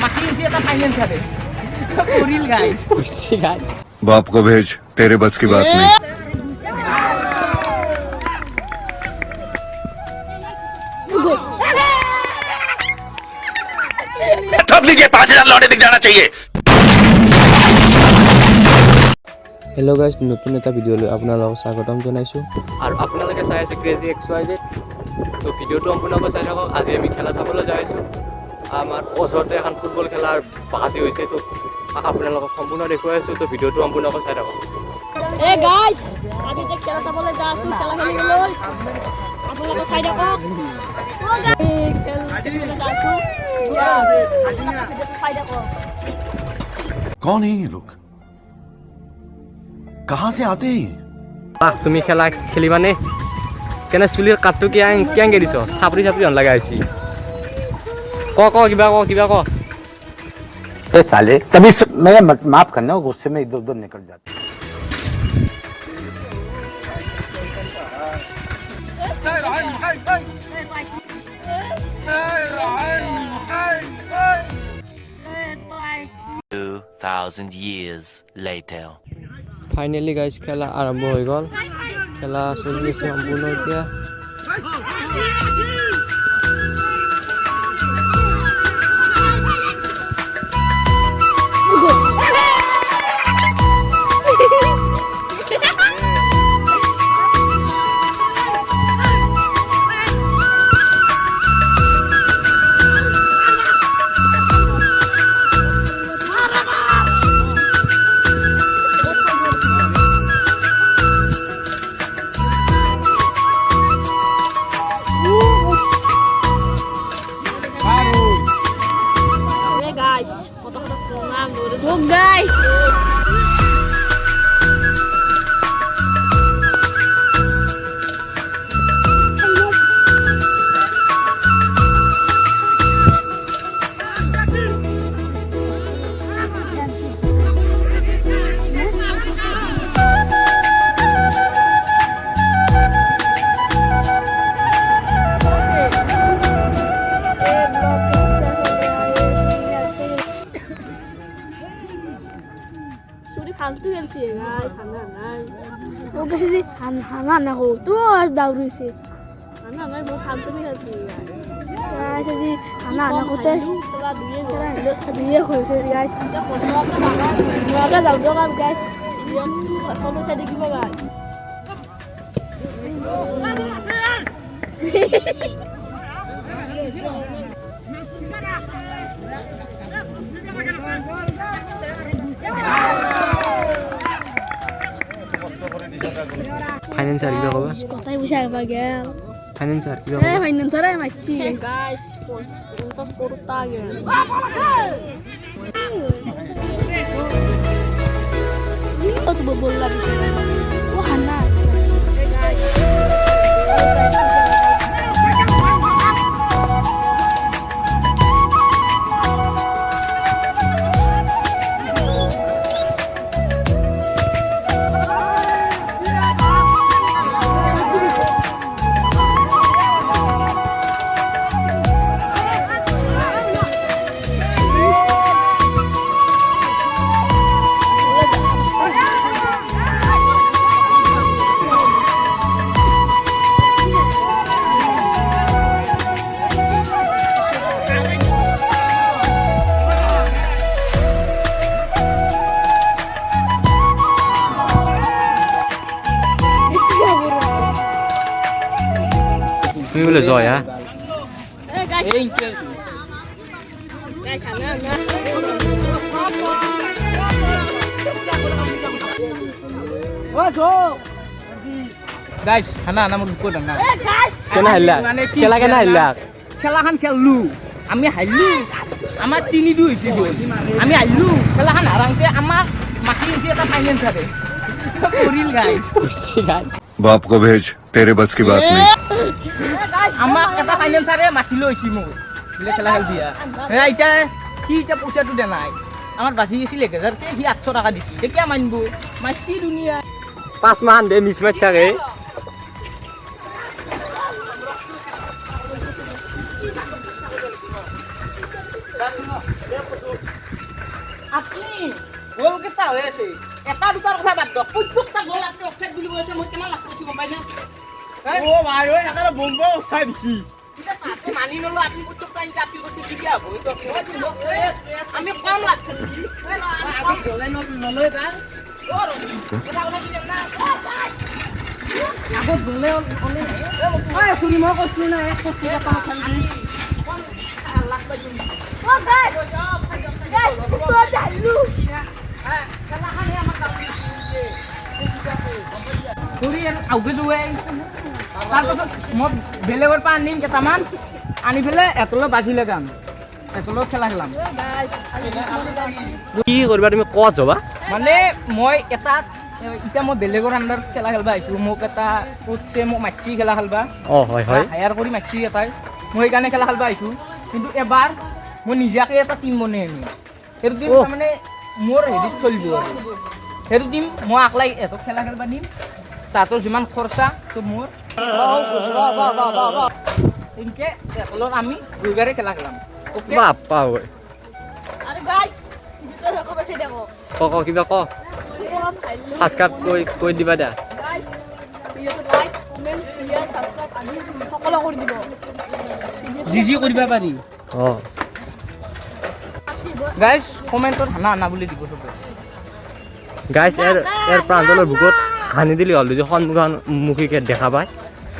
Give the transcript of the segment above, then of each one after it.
माखी इनसे आता फाइनेंस करे फॉर गाइस खुशी गाइस बाप को भेज तेरे बस की बात नहीं ठोक लीजिए 5000 लौटे दिख जाना चाहिए। हेलो गाइस नতুन এটা ভিডিওলৈ আপোনালোকক স্বাগতম জনাইছো আৰু আপোনালোকে চাই আছে ক্ৰেজি XYZ তো ভিডিওটো সম্পূৰ্ণকৈ চাই থাকক আজি আমি খেলা চাবলৈ যাই আছো আমাৰ ওচৰতে এখন ফুটবল খেলাৰ পাতি হৈছে তো আপোনালোকক সম্পূৰ্ণ দেখুৱাই আছো তো ভিডিওটো সম্পূৰ্ণকৈ চাই থাকক ए गाइस আমি যে খেলা চাবলৈ যা আছো খেলা খেলিবলৈ আপোনালোকে চাই থাকক ও গাইস খেলা খেলিবলৈ যা আছো চাই থাকক कौन है ये लोग कहां से आते हैं তুমি খেলা খেলিবানে কেনে চুলিৰ কাটটো কেং দিছ চাপৰি হন লাগা আইছি ক কিবা ক ए साले तभी मैं माफ करना गुस्से में इधर उधर निकल जाते years later. ফাইনালি গাইস খেলা আৰম্ভ হৈ গ'ল খেলা চলি আছে সম্পূৰ্ণ এতিয়া So guys, फालतू खेलছি গাই খানা নাই ও গেছি হানা না হো তো দাউরিছে হানা নাই বহুত ফালতু খেলছি গাই গেছি হানা না হতে তোলা দুয়ে হইছে গাইস এটা ফটো আপনা বাবা যাও দো গাইস ইজন ফটো সাইডে কি গাইস ফাইনান্সার কিবা কবা কথাই বুঝা গেল ফাইনান্সার কিবা ফাইনান্সারে মাছি গাইস 50 কোটি টাকা ও তো বললা বিষয় ও হানা তুমি বলে জয় হ্যাঁ গাইস খানা নাম কই না কেনা হাইলা খেলা কেনা হাইলা খেলাখান খেললু আমি হাইলু আমার 3-2 হইছে গল আমি হাইলু খেলাখান হারাংতে আমার মাখি ইনছে এটা ফাইনান্স করে ফর গাইস খুশি গাইস बाप को भेज तेरे बस की बात नहीं আমার এটা ফাইনান্সারে মাখিলো হইছি মো বলে খেলা খেল দিয়া এইটা কি এটা পয়সাটো দে নাই আমার বাজি গেছিল 1000 কে কি 800 টাকা দিছিল দেখিয়া মানবো মাছি দুনিয়া 5 মান দে মিস ম্যাচ থাকে আপুনি গোল কেইটা হৈ আছে এটা দুটাৰ কথা বাদ দিয়ক প্ৰত্যেকটা গোল আপুনি অফসাইড বুলি কৈছে মই কিমান লাজ কৰিছোঁ গম পাইনে ও ভাই ঐ একেবাৰে বম্ব অফসাইড দিছি এটা তাতে মানি নলো আপুনি প্ৰত্যেকটা ইনকা আপি করতে কি দিয়া হই তো আমি কম লাগছে আগে গোলে নলয় গাল এটা ওলা কি না আগত গোলে ওলে ওই শুনি মই কৈছো না 100 টাকা খেলবি লাখ পাই তুমি ও গাইস গাইস তো চালু Kuri yang auge duwe. Tarpas মই বেলেগৰ পৰা আনিম কেইটামান আনি পেলে এতলো বাজি লাগাম এতলো খেলা খেলাম কি কৰিবা তুমি কচ হবা মানে মই এটা ইটা মই বেলেগৰ আন্ডাৰ খেলা খেলবা আইছো মোক এটা কোচে মোক মাছি খেলা খেলবা হয় হয় হায়াৰ কৰি মাছি এটাই মই সেইকাৰণে খেলা খেলবা আইছো কিন্তু এবাৰ মই নিজাকে এটা টিম বনাই আনিম সেইটো টিম মানে মোৰ হেৰিত চলিব সেইটো টিম মই আকলাই এতক খেলা খেলবা দিম তাতৰ যিমান খৰচা তো মোৰ ইনকে এতলৰ আমি দুইবাৰে খেলা খেলাম ওকে বাপ্পা ঐ আরে গাইস ভিডিওটা দেখো বেশি দেখো ক কিবা ক সাবস্ক্রাইব কৈ দিবা দা গাইস ভিডিওটো লাইক কমেন্ট শেয়ার সাবস্ক্রাইব আমি সকলো কৰি দিব জি কৰিবা পাৰি অ গাইস কমেন্টত হানা হানা বুলি দিব সব গাইস এৰ প্ৰাঞ্জলৰ বুকত হানি দিলি হল যে সন্মুখীকে দেখা পায়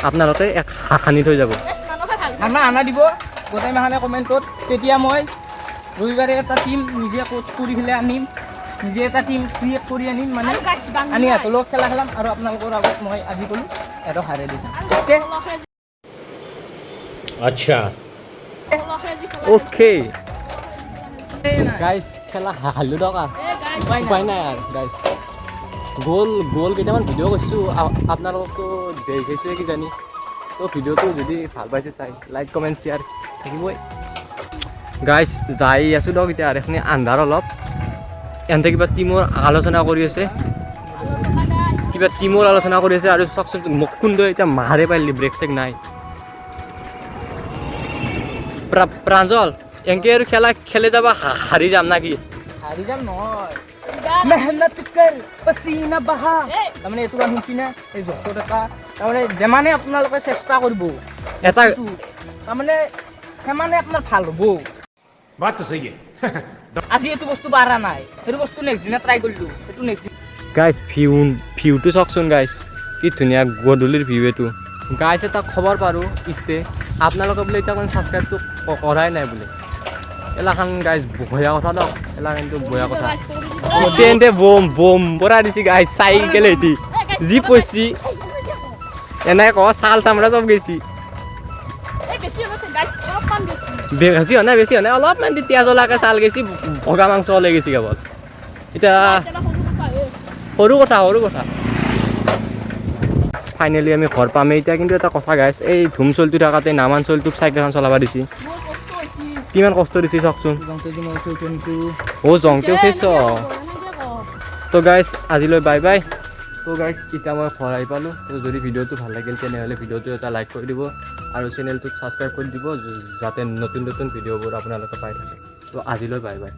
আপোনালোকে এক হানি থৈ যাব হানা হানা দিব গোটাই মাহানে কমেন্টত তেতিয়া মই ৰবিবাৰে এটা টিম নিজে কোচ কৰি ফেলে আনিম নিজে এটা টিম ক্ৰিয়েট কৰি আনিম মানে আনি এতলোক খেলা খেলাম আৰু আপোনালোকৰ আগত মই আজি ক'লো এটা হাৰে দিম ওকে अच्छा ওকে গাইস খেলা হালু দকা উপায় নাই আৰু গাইস গোল কেইটামান ভিডিঅ' কৰিছোঁ আপোনালোকতো দেখিছোৱে কিজানি তো ভিডিঅ'টো যদি ভাল পাইছে চাই লাইক কমেণ্ট শ্বেয়াৰ থাকিবই গাইস যাই আছোঁ দিয়ক এতিয়া আৰু এইখিনি আন্ধাৰ অলপ এহেঁতে কিবা টিমৰ আলোচনা কৰি আছে আৰু চাওকচোন মোক কোনটো এতিয়া মাৰে পাৰিলি ব্ৰেক চেক নাই প্ৰাঞ্জল এনেকৈ আৰু খেলে যাবা হাৰি যাম নাকি হাৰি যাম নহয় মেহনত কৰ পसीना বহা তাৰমানে এইটো গান শুনছি না এই জোখৰ এটা তাৰমানে যিমানে আপোনালোকে চেষ্টা কৰিব এটা তাৰমানে সিমানে আপোনাৰ ভাল হ'ব बात तो सही है আজি এইটো বস্তু বাঢ়া নাই সেইটো বস্তু নেক্সট দিনা ট্ৰাই কৰিলোঁ সেইটো নেক্সট গাইজ ভিউটো চাওকচোন গাইজ কি ধুনীয়া গধূলিৰ ভিউ এইটো গাইজ এটা খবৰ পাৰোঁ ইতে আপোনালোকে বোলে এতিয়া মানে ছাবস্ক্ৰাইবটো কৰাই নাই বোলে এলাখান গাইজ বঢ়িয়া কথা ন এলা কিন্তু বঢ়িয়া কথা তেন্তে বম পৰা দিছে গাইজ চাইকেল এটি যি পইছি এনেকৈ কওঁ ছাল চামৰা চব গৈছি বেছি হোৱা নাই অলপমান তেতিয়া জ্বলাকৈ ছাল গৈছি ভগা মাংস ওলাই গৈছে কেৱল এতিয়া সৰু কথা ফাইনেলি আমি ঘৰ পামেই এতিয়া কিন্তু এটা কথা গাইছ এই ধুম চলটো থাকাতে নামান চলটোক চাইকেলখন চলাব দিছে কিমান কষ্ট দিছে চাওকচোন জংতেও ফেচ তো গাইছ আজিলৈ বাই বাই তো গাইছ এতিয়া মই ঘৰ আহি পালোঁ তো যদি ভিডিঅ'টো ভাল লাগিল তেনেহ'লে ভিডিঅ'টো এটা লাইক কৰি দিব আৰু চেনেলটোক ছাবস্ক্ৰাইব কৰি দিব যাতে নতুন ভিডিঅ'বোৰ আপোনালোকে পাই থাকে তো আজিলৈ বাই বাই